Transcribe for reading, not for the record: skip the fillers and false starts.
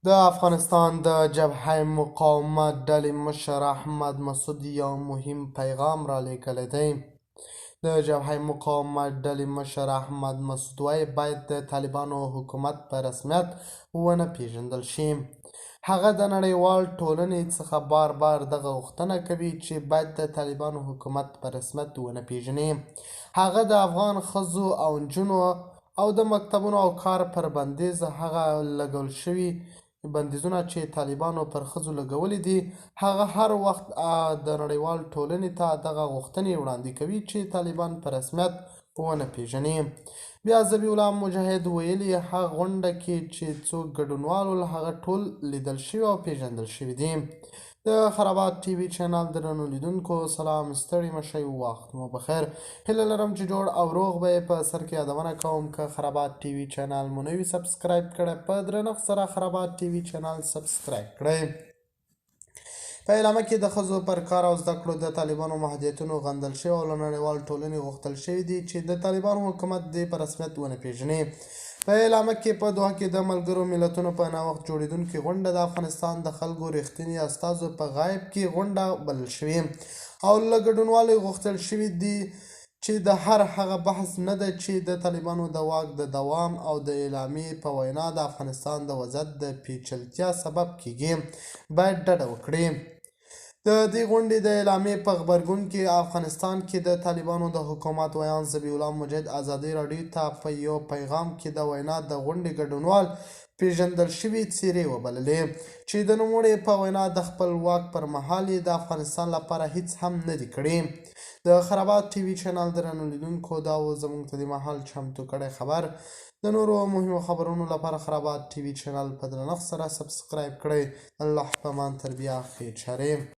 د افغانستان د جبهه مقاومت ډلې مشر احمد مسعود یو مهم پیغام رالیږلی دی. د جبهه مقاومت ډلې مشر احمد مسعود وایي باید د طالبانو حکومت په رسمیت ونه پیژندل شي. هغه د نړیوال ټولنې څخه بار بار دغه غوښتنه کوي چې باید د طالبانو حکومت په رسمیت ونه پیژني. هغه د افغان ښځو او نجونو او د مکتبونو او کار پر بندیز هغه لګول شوي بندیزونه چې طالبانو پر ښځو لګولي دي، هغه هر وخت د نړیوال ټولنې ته دغه غوښتنې وړاندې کوي چې طالبان په رسمیت ونه پیژني. بیا ذبیح الله مجاهد ویلي هغه غونډه کې چې څوک ګډونوال ول هغه ټول لیدل شوي او پیژندل شوي دي. د خرابات ټي وي چینل درنو لیدونکو سلام، ستړي مه شئ، وخت مو بخیر. هیله لرم چې جوړ او روغ به یې. په سر کې یادونه کوم که خرابات ټي وي چینل مو نه وي سبسکرایب کړی، په درنښت سره خرابات ټي وي چینل سبسکرایب کړئ. په اعلامیه کې د ښځو پر کار او زده کړو د طالبانو محدودیتونو غندل شوي او له نړیوال ټولنې غوښتل شوي دي چې د طالبانو حکومت دې په رسمیت ونه پیژني. په اعلامیه کې په دوحه کې د ملګرو ملتونو په نوښت جوړېدونکې غونډه د افغانستان د خلکو رښتیني استازو په غایب کې غونډه بلل شوې او له ګډونوالو غوښتل شوي دي چې د هر هغه بحث نه ده چې د طالبانو د واک د دوام او د اعلامیې په وینا د افغانستان د وضعیت د پیچلتیا سبب کیږي باید ډډه وکړي. د دې غونډې د اعلامیې په غبرګون کې افغانستان کې د طالبانو د حکومت ویاند ذبیح الله مجاهد ازادي راډیو ته په یو پیغام کې د وینا د غونډې ګډونوال پیژندل شوي څیرې وبللې چې د نوموړي په وینا د خپل واک پر مهال یې د افغانستان لپاره هیڅ هم نه دي کړي. د خرابات ټي وي چینل درنو لیدونکو دا و زموږ ته د مهال چمتو کړی خبر. د نورو مهمو خبرونو لپاره خرابات ټي وي چینل په درنښت سره سبسکرایب کړئ. الله په امان، تر بیا ښې چارې.